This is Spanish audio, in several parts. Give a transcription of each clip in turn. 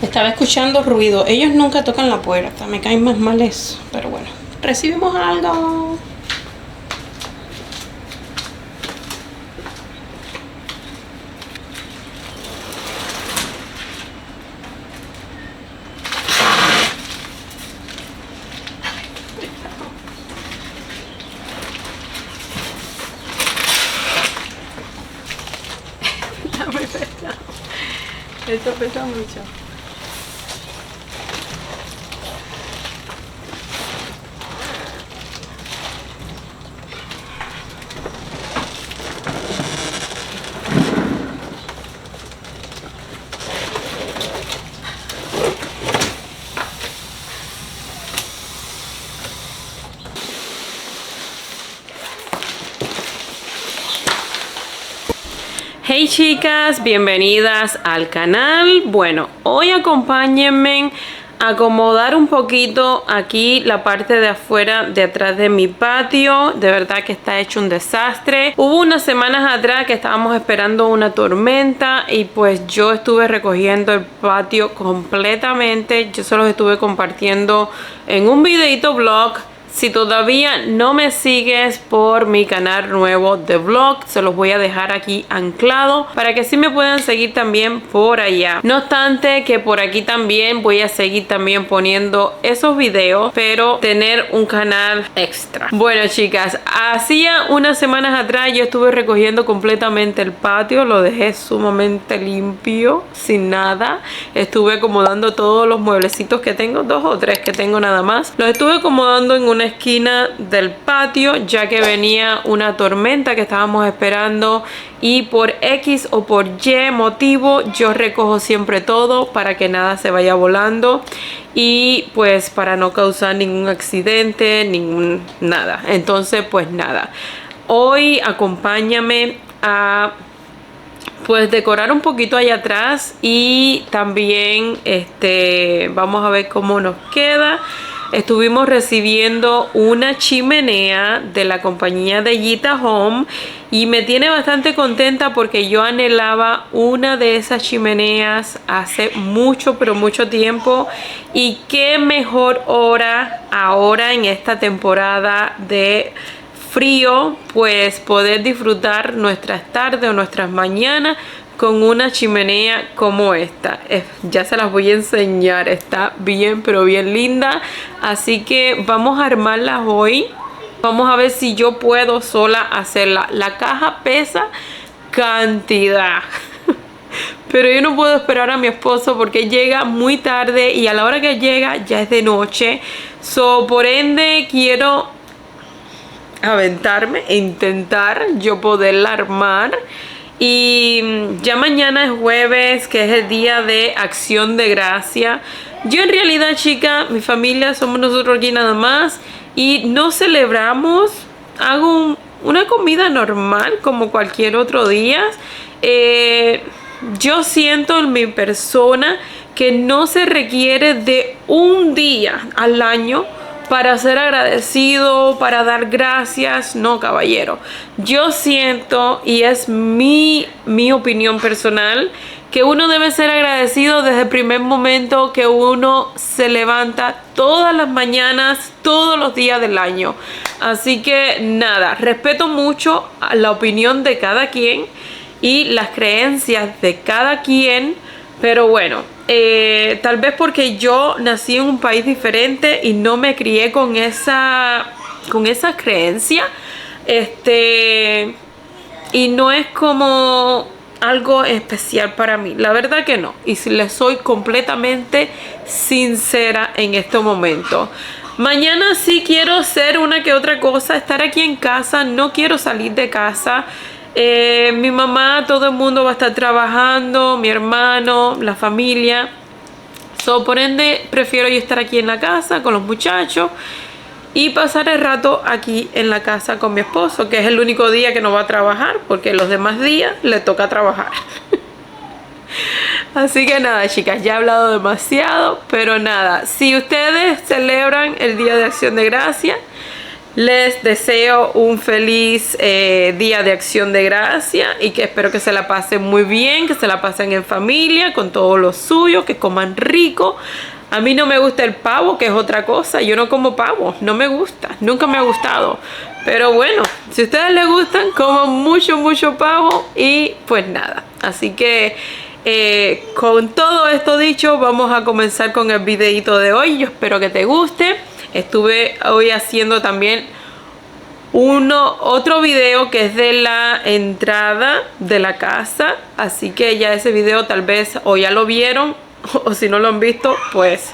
Estaba escuchando ruido. Ellos nunca tocan la puerta. Me caen más mal eso. Pero bueno. Recibimos algo. Esto pesa mucho. Hey chicas, bienvenidas al canal. Bueno, hoy acompáñenme a acomodar un poquito aquí la parte de afuera de atrás de mi patio. De verdad que está hecho un desastre. Hubo unas semanas atrás que estábamos esperando una tormenta y pues yo estuve recogiendo el patio completamente. Yo se los estuve compartiendo en un videito vlog. Si todavía no me sigues por mi canal nuevo de vlog, se los voy a dejar aquí anclado para que sí me puedan seguir también por allá. No obstante que por aquí también voy a seguir también poniendo esos videos, pero tener un canal extra. Bueno chicas, hacía unas semanas atrás yo estuve recogiendo completamente el patio, lo dejé sumamente limpio, sin nada. Estuve acomodando todos los mueblecitos que tengo, 2 o 3 que tengo nada más. Los estuve acomodando en una esquina del patio ya que venía una tormenta que estábamos esperando y por X o por Y motivo yo recojo siempre todo para que nada se vaya volando y pues para no causar ningún accidente, nada. Entonces pues nada, hoy acompáñame a pues decorar un poquito allá atrás y también vamos a ver cómo nos queda. Estuvimos recibiendo una chimenea de la compañía de Yita Home y me tiene bastante contenta porque yo anhelaba una de esas chimeneas hace mucho pero mucho tiempo, y qué mejor hora ahora en esta temporada de frío pues poder disfrutar nuestras tardes o nuestras mañanas con una chimenea como esta. Ya se las voy a enseñar, está bien pero bien linda, así que vamos a armarlas hoy. Vamos a ver si yo puedo sola hacerla. La caja pesa cantidad pero yo no puedo esperar a mi esposo porque llega muy tarde y a la hora que llega ya es de noche. Por ende quiero aventarme e intentar yo poderla armar. Y ya mañana es jueves, que es el día de Acción de Gracia. Yo en realidad, chica, mi familia somos nosotros aquí nada más y no celebramos. Hago una comida normal como cualquier otro día. Yo siento en mi persona que no se requiere de un día al año para ser agradecido, para dar gracias. No, caballero. Yo siento, y es mi opinión personal, que uno debe ser agradecido desde el primer momento que uno se levanta todas las mañanas, todos los días del año. Así que nada, respeto mucho la opinión de cada quien y las creencias de cada quien, pero bueno, tal vez porque yo nací en un país diferente y no me crié con esa creencia, y no es como algo especial para mí, la verdad que no. Y si les soy completamente sincera en este momento, mañana sí quiero hacer una que otra cosa, estar aquí en casa, no quiero salir de casa. Mi mamá, todo el mundo va a estar trabajando, mi hermano, la familia. Por ende, prefiero yo estar aquí en la casa con los muchachos y pasar el rato aquí en la casa con mi esposo, que es el único día que no va a trabajar, porque los demás días le toca trabajar. Así que nada, chicas, ya he hablado demasiado, pero nada, si ustedes celebran el Día de Acción de Gracias, Les deseo un feliz Día de Acción de Gracia y que espero que se la pasen muy bien, que se la pasen en familia, con todos los suyos, que coman rico. A mí no me gusta el pavo, que es otra cosa. Yo no como pavo, no me gusta, nunca me ha gustado. Pero bueno, si a ustedes les gustan, coman mucho pavo y pues nada. Así que con todo esto dicho, vamos a comenzar con el videito de hoy. Yo espero que te guste. Estuve hoy haciendo también otro video que es de la entrada de la casa. Así que ya ese video tal vez o ya lo vieron o si no lo han visto, pues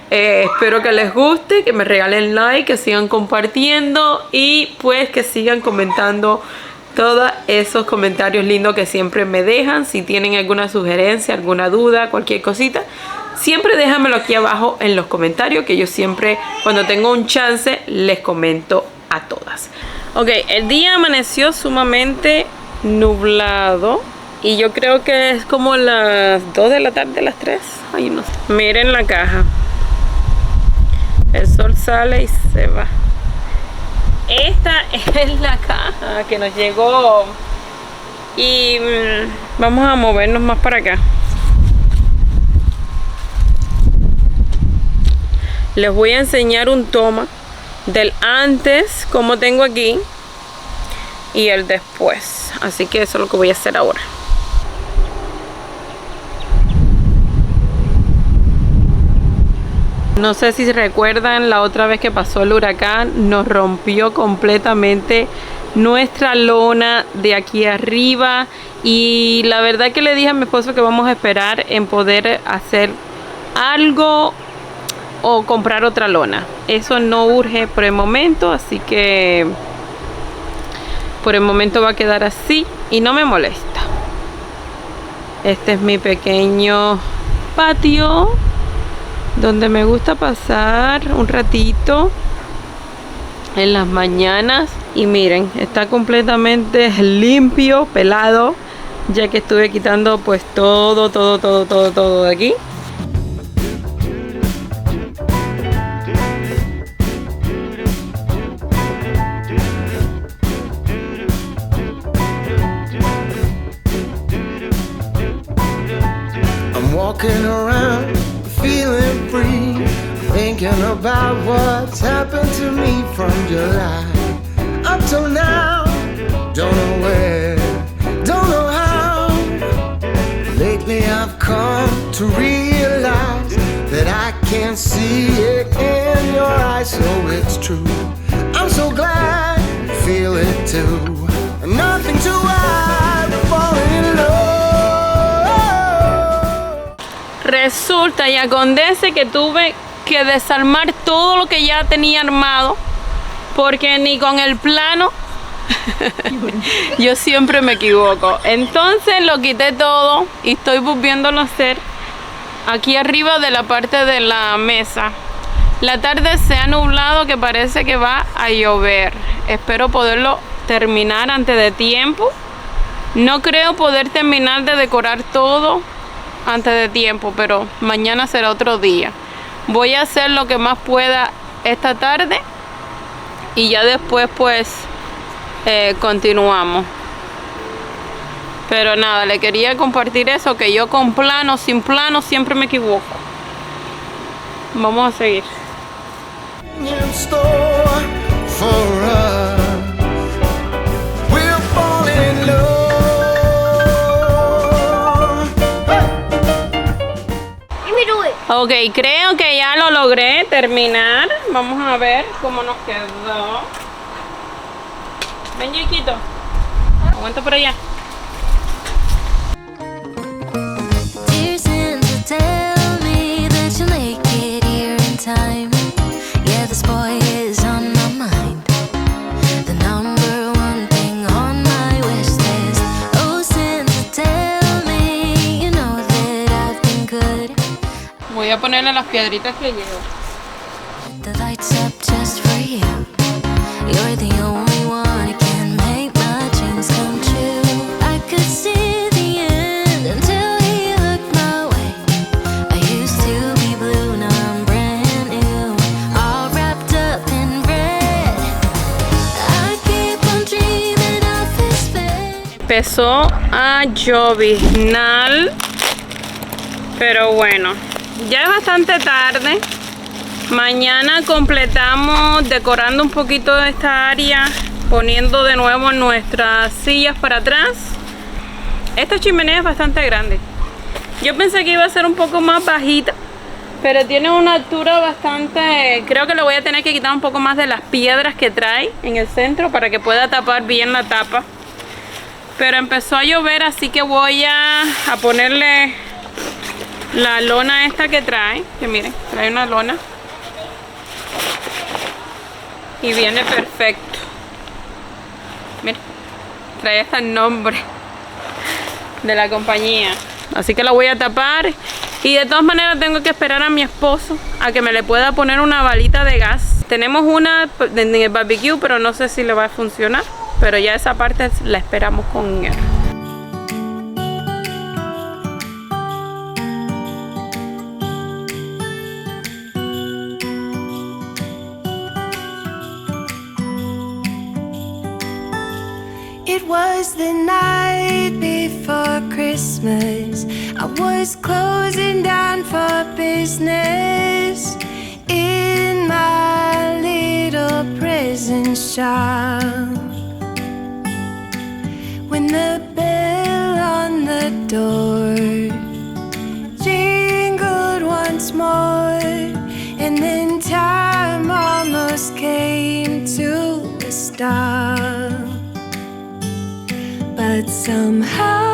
espero que les guste, que me regalen like, que sigan compartiendo y pues que sigan comentando todos esos comentarios lindos que siempre me dejan. Si tienen alguna sugerencia, alguna duda, cualquier cosita, siempre déjamelo aquí abajo en los comentarios, que yo siempre, cuando tengo un chance, les comento a todas. Ok, el día amaneció sumamente nublado y yo creo que es como las 2 de la tarde, las 3. Ay, no sé. Miren la caja. El sol sale y se va. Esta es la caja que nos llegó y vamos a movernos más para acá. Les voy a enseñar un toma del antes, como tengo aquí, y el después. Así que eso es lo que voy a hacer ahora. No sé si recuerdan la otra vez que pasó el huracán, nos rompió completamente nuestra lona de aquí arriba y la verdad que le dije a mi esposo que vamos a esperar en poder hacer algo o comprar otra lona. Eso no urge por el momento, así que por el momento va a quedar así y no me molesta. Este es mi pequeño patio donde me gusta pasar un ratito en las mañanas. Y miren, está completamente limpio, pelado, ya que estuve quitando pues todo de aquí. I'm walking around feeling free, thinking about what's happened to me from July up till now. Don't know where, don't know how. Lately I've come to realize that I can't see it in your eyes, so it's true. I'm so glad you feel it too. Nothing to hide, falling in love. Resulta y acontece que tuve que desarmar todo lo que ya tenía armado, porque ni con el plano yo siempre me equivoco. Entonces lo quité todo y estoy volviéndolo a hacer aquí arriba de la parte de la mesa. La tarde se ha nublado, que parece que va a llover. Espero poderlo terminar antes de tiempo. No creo poder terminar de decorar todo antes de tiempo, pero mañana será otro día. Voy a hacer lo que más pueda esta tarde y ya después pues continuamos. Pero nada, le quería compartir eso, que yo con plano, sin plano, siempre me equivoco. Vamos a seguir. Ok, creo que ya lo logré terminar. Vamos a ver cómo nos quedó. Ven, chiquito. Aguanta por allá. Voy a ponerle las piedritas que llevo. The lights up just for you. You're the only one who can make my dreams come true. I could see the end until he looked my way. I used to be blue, now I'm brand new, all wrapped up in red. empezó a lloviznar, pero bueno, ya es bastante tarde. Mañana completamos decorando un poquito de esta área, poniendo de nuevo nuestras sillas para atrás. Esta chimenea es bastante grande. Yo pensé que iba a ser un poco más bajita, pero tiene una altura bastante... Creo que le voy a tener que quitar un poco más de las piedras que trae en el centro para que pueda tapar bien la tapa. Pero empezó a llover, así que voy a ponerle la lona esta que trae. Que miren, trae una lona. Y viene perfecto. Miren, trae hasta el nombre de la compañía. Así que la voy a tapar. Y de todas maneras tengo que esperar a mi esposo a que me le pueda poner una balita de gas. Tenemos una en el barbecue, pero no sé si le va a funcionar. Pero ya esa parte la esperamos con él. It was the night before Christmas. I was closing down for business in my little present shop, when the bell on the door jingled once more, and then time almost came to a stop. But somehow